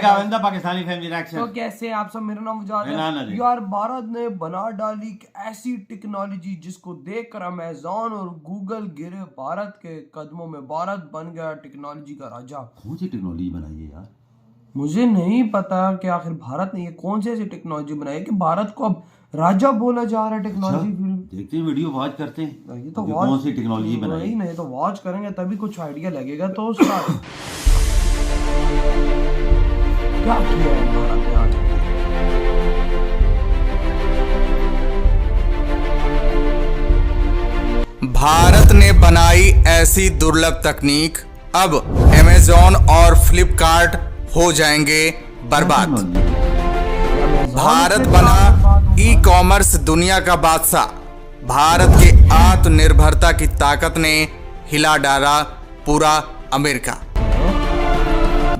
बंदा Pakistani family reaction. तो कैसे आप सब, मेरा नाम मुजाद इमरान है। अली। यार भारत ने बना डाली एक ऐसी टेक्नोलॉजी जिसको देखकर अमेज़न और गूगल गिरे भारत के कदमों में। भारत बन गया टेक्नोलॉजी का राजा। कौन सी टेक्नोलॉजी बनाई है यार? मुझे नहीं पता कि आखिर भारत ने ये कौन सी ऐसी टेक्नोलॉजी बनाई है कि भारत को अब राजा बोला जा रहा है टेक्नोलॉजी फील्ड। देखते हैं, वीडियो वॉच करते हैं ये तो कि कौन सी टेक्नोलॉजी बनाई वही है। नहीं तो वॉच करेंगे तभी कुछ आइडिया लगेगा। तो उसका क्या किया है भारत ने आज? भारत ने बनाई ऐसी दुर्लभ तकनीक, अब अमेज़न और फ्लिपकार्ट हो जाएंगे बर्बाद। भारत बना ई कॉमर्स दुनिया का बादशाह। भारत के आत्मनिर्भरता की ताकत ने हिला डाला पूरा अमेरिका।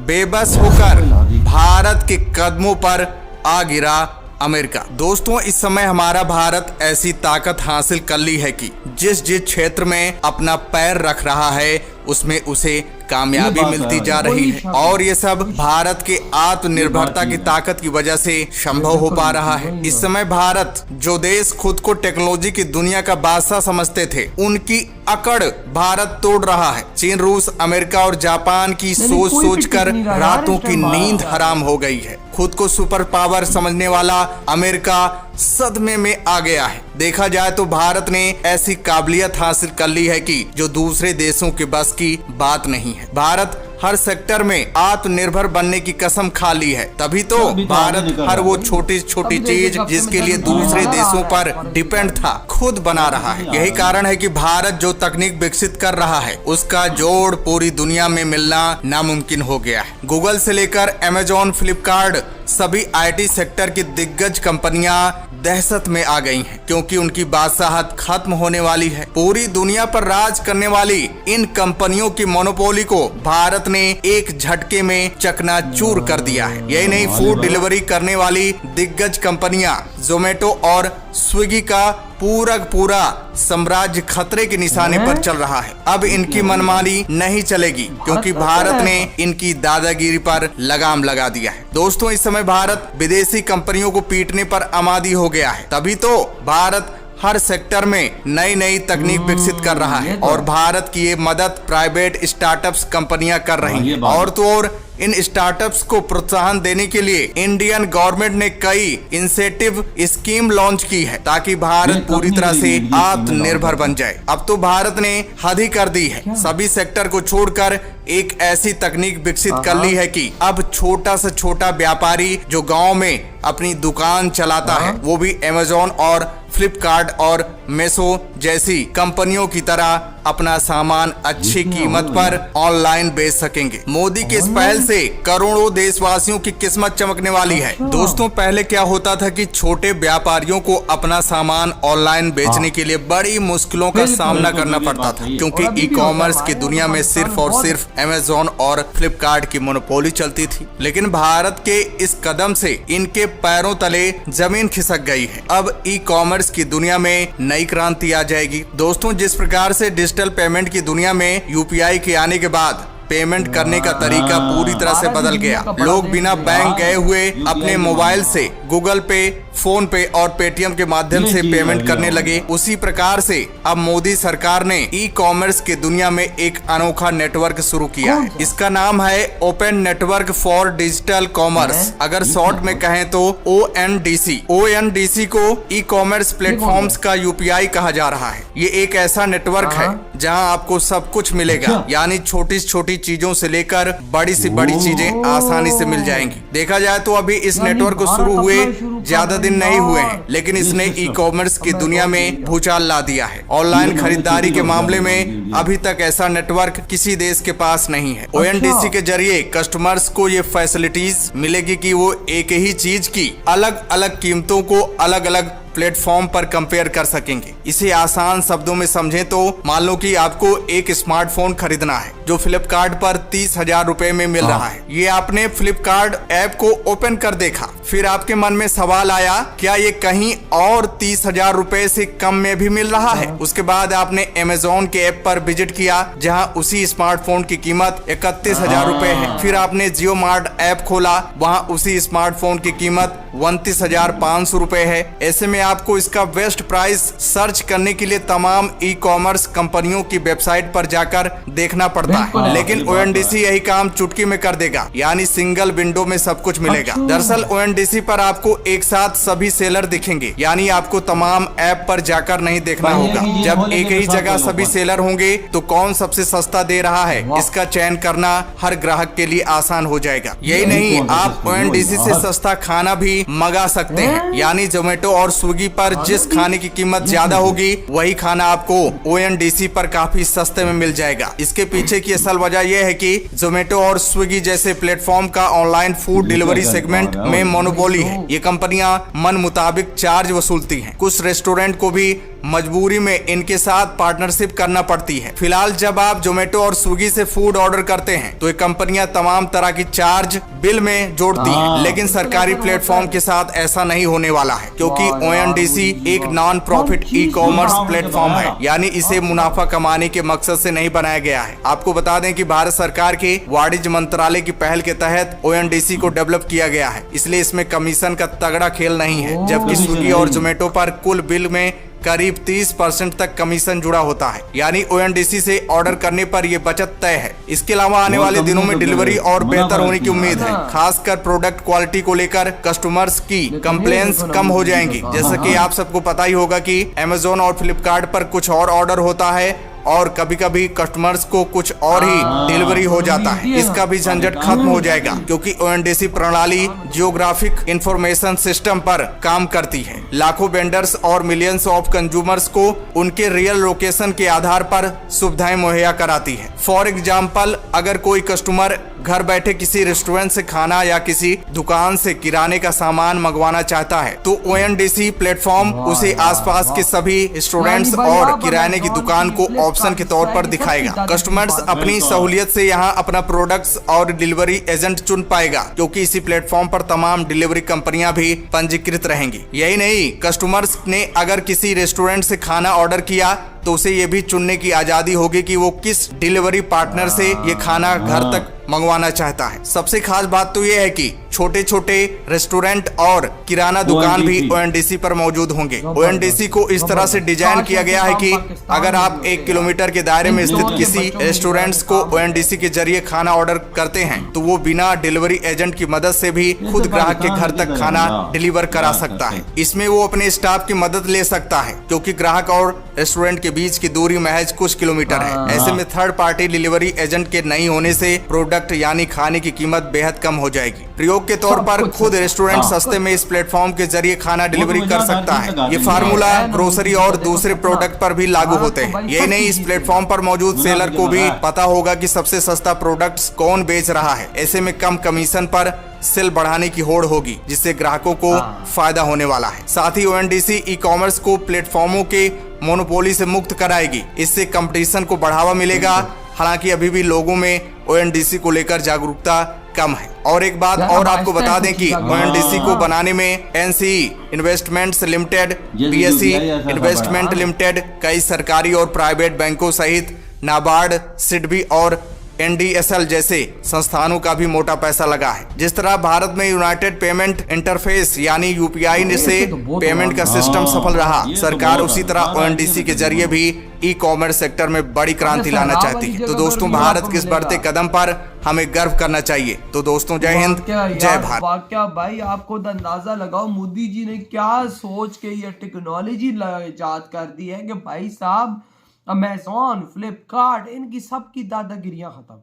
बेबस होकर भारत के कदमों पर आ गिरा अमेरिका। दोस्तों, इस समय हमारा भारत ऐसी ताकत हासिल कर ली है कि जिस क्षेत्र में अपना पैर रख रहा है उसमें उसे कामयाबी मिलती जा रही है, और ये सब भारत के आत्मनिर्भरता की ताकत की वजह से संभव हो पा रहा है। इस समय भारत, जो देश खुद को टेक्नोलॉजी की दुनिया का बादशाह समझते थे, उनकी अकड़ भारत तोड़ रहा है। चीन, रूस, अमेरिका और जापान की सोच कर रातों की नींद हराम हो गई है। खुद को सुपर पावर समझने वाला अमेरिका सदमे में आ गया है। देखा जाए तो भारत ने ऐसी काबिलियत हासिल कर ली है कि जो दूसरे देशों के बस की बात नहीं है। भारत हर सेक्टर में आत्मनिर्भर बनने की कसम खा ली है, तभी तो भारत हर वो छोटी छोटी चीज जिसके लिए दूसरे देशों पर डिपेंड था खुद बना रहा है। यही कारण है कि भारत जो तकनीक विकसित कर रहा है उसका जोड़ पूरी दुनिया में मिलना नामुमकिन हो गया है। गूगल से लेकर अमेज़न, फ्लिपकार्ट, सभी आईटी सेक्टर की दिग्गज कंपनियां दहशत में आ गई हैं, क्योंकि उनकी बादशाहत खत्म होने वाली है। पूरी दुनिया पर राज करने वाली इन कंपनियों की मोनोपोली को भारत ने एक झटके में चकनाचूर कर दिया है। यही नहीं, फूड डिलीवरी करने वाली दिग्गज कंपनियां जोमेटो और स्विगी का पूरा साम्राज्य खतरे के निशाने पर चल रहा है। अब इनकी मनमानी नहीं चलेगी, क्योंकि भारत ने इनकी दादागिरी पर लगाम लगा दिया है। दोस्तों, इस समय भारत विदेशी कंपनियों को पीटने पर आमादी हो गया है, तभी तो भारत हर सेक्टर में नई नई तकनीक विकसित कर रहा है, और भारत की ये मदद प्राइवेट स्टार्टअप्स कंपनियां कर रही हैं। और तो और इन स्टार्टअप्स को प्रोत्साहन देने के लिए इंडियन गवर्नमेंट ने कई इंसेंटिव स्कीम लॉन्च की है, ताकि भारत पूरी तरह से आत्मनिर्भर बन जाए। अब तो भारत ने हद ही कर दी है। सभी सेक्टर को छोड़कर एक ऐसी तकनीक विकसित कर ली है कि अब छोटा से छोटा व्यापारी जो गांव में अपनी दुकान चलाता है, वो भी अमेज़न और फ्लिपकार्ट और मेसो जैसी कंपनियों की तरह अपना सामान अच्छी कीमत पर ऑनलाइन बेच सकेंगे। मोदी के इस पहल से करोड़ों देशवासियों की किस्मत चमकने वाली है। दोस्तों, पहले क्या होता था कि छोटे व्यापारियों को अपना सामान ऑनलाइन बेचने के लिए बड़ी मुश्किलों का सामना करना पड़ता था, क्योंकि ई कॉमर्स की दुनिया में सिर्फ और सिर्फ अमेज़न और फ्लिपकार्ट की मोनोपोली चलती थी। लेकिन भारत के इस कदम से इनके पैरों तले जमीन खिसक गई है। अब ई कॉमर्स की दुनिया में नई क्रांति आ जाएगी। दोस्तों, जिस प्रकार से डिजिटल पेमेंट की दुनिया में यूपीआई के आने के बाद पेमेंट करने का तरीका पूरी तरह से बदल गया। लोग बिना बैंक गए हुए अपने मोबाइल से गूगल पे, फोन पे और पेटीएम के माध्यम से पेमेंट करने लगे। उसी प्रकार से अब मोदी सरकार ने ई कॉमर्स की दुनिया में एक अनोखा नेटवर्क शुरू किया है। इसका नाम है open network for digital commerce, अगर शॉर्ट में कहें तो ONDC। ONDC को ई कॉमर्स प्लेटफॉर्म्स का यूपीआई कहा जा रहा है। ये एक ऐसा नेटवर्क है जहां आपको सब कुछ मिलेगा, यानी छोटी छोटी चीजों से लेकर बड़ी से बड़ी चीजें आसानी से मिल जाएंगी। देखा जाए तो अभी इस नेटवर्क को शुरू हुए ज्यादा दिन नहीं हुए हैं, लेकिन इसने ई कॉमर्स की दुनिया में भूचाल ला दिया है। ऑनलाइन खरीदारी के मामले में अभी तक ऐसा नेटवर्क किसी देश के पास नहीं है। ONDC के जरिए कस्टमर्स को ये फैसिलिटीज मिलेगी कि वो एक ही चीज की अलग अलग कीमतों को अलग अलग प्लेटफॉर्म पर कंपेयर कर सकेंगे। इसे आसान शब्दों में समझें तो मान लो कि आपको एक स्मार्टफोन खरीदना है जो फ्लिपकार्ट पर 30,000 रुपए में मिल रहा है। ये आपने फ्लिपकार्ट ऐप को ओपन कर देखा, फिर आपके मन में सवाल आया क्या ये कहीं और 30,000 रुपए से कम में भी मिल रहा है। उसके बाद आपने अमेज़न के ऐप पर विजिट किया जहां उसी स्मार्टफोन की कीमत 31,000 रुपए है। फिर आपने जियो मार्ट ऐप खोला, वहां उसी स्मार्टफोन की कीमत 29,500 रुपए है। ऐसे में आपको इसका बेस्ट प्राइस सर्च करने के लिए तमाम ई कॉमर्स कंपनियों की वेबसाइट पर जाकर देखना पड़ता है, लेकिन ONDC यही काम चुटकी में कर देगा, यानी सिंगल विंडो में सब कुछ मिलेगा। दरअसल ONDC पर आपको एक साथ सभी सेलर दिखेंगे, यानी आपको तमाम ऐप पर जाकर नहीं देखना होगा। जब एक ही जगह सभी सेलर होंगे तो कौन सबसे सस्ता दे रहा है इसका चयन करना हर ग्राहक के लिए आसान हो जाएगा। यही नहीं, आप ONDC से सस्ता खाना भी मंगा सकते हैं, यानी जोमेटो और स्विगी पर जिस खाने की कीमत ज्यादा होगी वही खाना आपको ONDC पर काफी सस्ते में मिल जाएगा। इसके पीछे की असल वजह यह है कि जोमेटो और स्विगी जैसे प्लेटफॉर्म का ऑनलाइन फूड डिलीवरी सेगमेंट में मोनोपोली है। ये कंपनियां मन मुताबिक चार्ज वसूलती हैं। कुछ रेस्टोरेंट को भी मजबूरी में इनके साथ पार्टनरशिप करना पड़ती है। फिलहाल जब आप जोमेटो और स्विगी से फूड ऑर्डर करते हैं तो ये कंपनियां तमाम तरह की चार्ज बिल में जोड़ती हैं, लेकिन सरकारी प्लेटफॉर्म के साथ ऐसा नहीं होने वाला है, क्योंकि ONDC एक non profit e commerce platform है, यानी इसे मुनाफा कमाने के मकसद से नहीं बनाया गया है। आपको बता दें कि भारत सरकार के वाणिज्य मंत्रालय की पहल के तहत ONDC को डेवलप किया गया है, इसलिए इसमें कमीशन का तगड़ा खेल नहीं है। जबकि स्विगी और जोमेटो पर कुल बिल में करीब 30% तक कमीशन जुड़ा होता है, यानी ONDC से ऑर्डर करने पर यह बचत तय है। इसके अलावा आने वाले दिनों में डिलीवरी और बेहतर होने की उम्मीद है, खासकर प्रोडक्ट क्वालिटी को लेकर कस्टमर्स की कंप्लेंट्स कम हो जाएंगी। जैसा कि आप सबको पता ही होगा कि अमेज़न और फ्लिपकार्ट पर कुछ और ऑर्डर होता है और कभी कभी कस्टमर्स को कुछ और ही डिलीवरी हो जाता है। इसका भी झंझट खत्म हो जाएगा, क्योंकि ONDC प्रणाली जियोग्राफिक इंफॉर्मेशन सिस्टम पर काम करती है। लाखों वेंडर्स और मिलियंस ऑफ कंज्यूमर्स को उनके रियल लोकेशन के आधार पर सुविधाएं मुहैया कराती है। फॉर एग्जाम्पल, अगर कोई कस्टमर घर बैठे किसी रेस्टोरेंट से खाना या किसी दुकान से किराने का सामान मंगवाना चाहता है तो ONDC प्लेटफॉर्म उसे आसपास के सभी रेस्टोरेंट्स और किराने की दुकान को ऑप्शन के तौर पर दिखाएगा। कस्टमर्स अपनी सहूलियत से यहां अपना प्रोडक्ट्स और डिलीवरी एजेंट चुन पाएगा, क्योंकि इसी प्लेटफॉर्म पर तमाम डिलीवरी कंपनियां भी पंजीकृत रहेंगी। यही नहीं, कस्टमर्स ने अगर किसी रेस्टोरेंट से खाना ऑर्डर किया तो उसे ये भी चुनने की आजादी होगी कि वो किस डिलीवरी पार्टनर से ये खाना घर तक मंगवाना चाहता है। सबसे खास बात तो ये है कि छोटे छोटे रेस्टोरेंट और किराना दुकान भी ONDC पर मौजूद होंगे। ONDC को इस तरह से डिजाइन किया गया है कि अगर आप 1 किलोमीटर के दायरे में स्थित किसी रेस्टोरेंट्स को ONDC के जरिए खाना ऑर्डर करते हैं तो वो बिना डिलीवरी एजेंट की मदद से भी खुद ग्राहक के घर तक खाना डिलीवर करा सकता है। इसमें वो अपने स्टाफ की मदद ले सकता है, क्योंकि ग्राहक और रेस्टोरेंट के बीच की दूरी महज कुछ किलोमीटर है। ऐसे में थर्ड पार्टी डिलीवरी एजेंट के नहीं होने से प्रोडक्ट यानी खाने की कीमत बेहद कम हो जाएगी। प्रयोग के तौर पर खुद रेस्टोरेंट सस्ते में इस प्लेटफॉर्म के जरिए खाना डिलीवरी कर सकता है। ये फार्मूला ग्रोसरी और दूसरे प्रोडक्ट पर भी लागू होते हैं। यही नहीं, इस प्लेटफॉर्म पर मौजूद सेलर को भी पता होगा कि सबसे सस्ता प्रोडक्ट्स कौन बेच रहा है। ऐसे में कम कमीशन पर सेल बढ़ाने की होड़ होगी, जिससे ग्राहकों को फायदा होने वाला है। साथ ही ONDC ई कॉमर्स को प्लेटफॉर्मों के मोनोपोली से मुक्त कराएगी। इससे कंपटीशन को बढ़ावा मिलेगा। हालांकि अभी भी लोगों में ONDC को लेकर जागरूकता कम है। और एक बात और आपको बता दें कि ONDC को बनाने में NCE investments limited, BSE investment limited, कई सरकारी और प्राइवेट बैंकों सहित नाबार्ड, सिडबी और NDSL जैसे संस्थानों का भी मोटा पैसा लगा है। जिस तरह भारत में यूनाइटेड पेमेंट इंटरफेस यानी UPI से पेमेंट का सिस्टम सफल रहा, सरकार उसी तरह ONDC के जरिए भी ई कॉमर्स सेक्टर में बड़ी क्रांति लाना चाहती है। तो दोस्तों, भारत के इस बढ़ते कदम पर हमें गर्व करना चाहिए। तो दोस्तों, जय हिंद, जय भारत। वाकया भाई, आपको अंदाजा लगाओ मोदी जी ने क्या सोच के ये टेक्नोलॉजी इजाद कर दी है कि भाई साहब अमेज़न, फ्लिपकार्ट, इनकी सबकी दादागिरियां खत्म।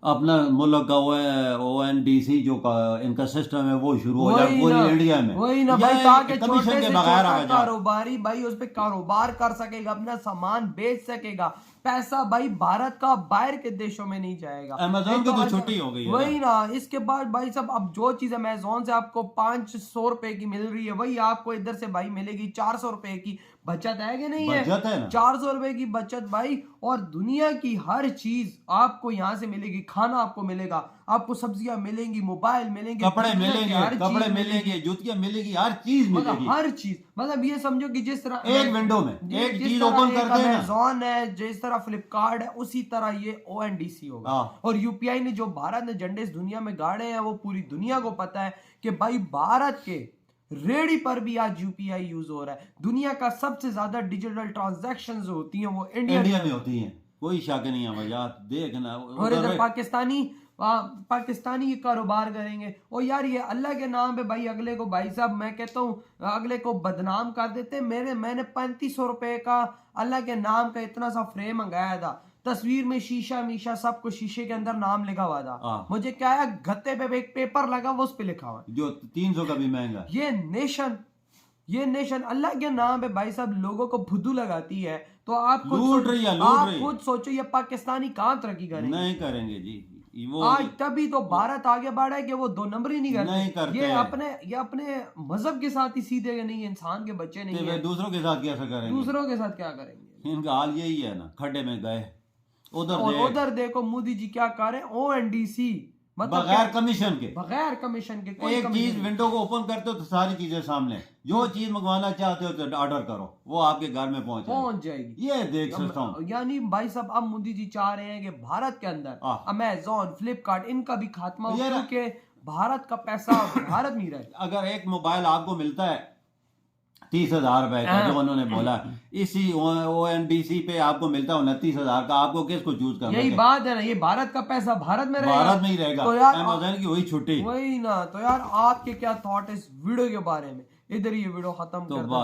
अपना मुल्क का ONDC जो इनका सिस्टम है वो शुरू हो जाए पूरी इंडिया में। वही ना भाई, ताकि छोटे कमीशन से के बगैर छोटा कारोबारी भाई उस पे कारोबार कर सकेगा, अपना सामान बेच सकेगा, पैसा भाई भारत का बाहर के देशों में नहीं जाएगा। अमेज़न की तो छुट्टी हो गई है वही ना। इसके बाद भाई साहब अब जो चीज अमेज़न से आपको 500 रुपए की मिल रही है वही आपको इधर से भाई मिलेगी 400 रुपए की। बचत है कि नहीं है? बचत है ना। 400 रुपए की बचत भाई। और दुनिया की हर चीज आपको यहाँ से मिलेगी। खाना आपको मिलेगा, आपको सब्जियां मिलेंगी, मोबाइल मिलेंगे, कपड़े दुनिया की मिलेंगे, हर कपड़े चीज मिलेंगे, जूतियां मिलेगी, हर चीज मतलब मिलेगी। हर चीज। मतलब ये समझो कि जिस तरह एक विंडो में एक जिस चीज तरह ओपन एक करते हैं ना। अमेज़न है, जिस तरह फ्लिपकार्ट है, उसी तरह ये ONDC होगा। हाँ। और यूपीआई ने जो भारत ने झंडे इस दुनिया में गाड़े हैं वो पूरी दुनिया को पता है कि भाई भारत के रेडी पर भी आज यूपीआई यूज हो रहा है। दुनिया का सबसे ज्यादा डिजिटल ट्रांजैक्शंस जो होती हैं वो इंडिया में होती हैं, कोई शक नहीं है भैया। देखना और इधर पाकिस्तानी ये कारोबार करेंगे। और यार ये अल्लाह के नाम पे भाई अगले को भाई साहब मैं कहता हूँ अगले को बदनाम कर देते। मैंने 3500 रुपए का अल्लाह के नाम का इतना सा फ्रेम मंगाया था, तस्वीर में शीशा मीशा सब कुछ शीशे के अंदर नाम लिखा हुआ था। मुझे क्या है गत्ते पे एक पेपर लगा वो उस पे लिखा हुआ जो 300 का भी महंगा। ये नेशन अल्लाह के नाम पे भाई साहब लोगों को फुद्दू लगाती है। तो आप लूट रही है। खुद सोचो ये पाकिस्तानी कहाँ तरक्की करेंगे? नहीं करेंगे जी। वो आज तभी तो भारत आगे बढ़ा है कि वो 2 नंबर ही नहीं करते। ये अपने मजहब के साथ ही सीधे नहीं, इंसान के बच्चे नहीं है। दूसरों के साथ कैसे करेंगे? दूसरों के साथ क्या करेंगे? इनका हाल यही है ना, खड्डे में गए। उधर देखो मोदी जी क्या कर रहे हैं। ONDC मतलब बगैर कमीशन के कोई एक चीज विंडो को ओपन करते हो तो सारी चीजें सामने, जो चीज मंगवाना चाहते हो तो ऑर्डर करो, वो आपके घर में पहुंच जाएगी। ये देख सकता हूँ। यानी भाई साहब अब मोदी जी चाह रहे हैं कि भारत के अंदर अमेज़न, फ्लिपकार्ट इनका भी खात्मा हो, क्योंकि भारत का पैसा भारत नहीं रहे। अगर एक मोबाइल आपको मिलता है 30,000 रुपए का, जो उन्होंने बोला, इसी ONDC पे आपको मिलता है 29,000 का, आपको किसको चूज करना? यही बात है ना, ये भारत का पैसा भारत में रहेगा, भारत में ही रहेगा। तो यार अमेज़न की वही छुट्टी। वही ना। तो यार आपके क्या थॉट इस वीडियो के बारे में? इधर ये वीडियो खत्म कर दो।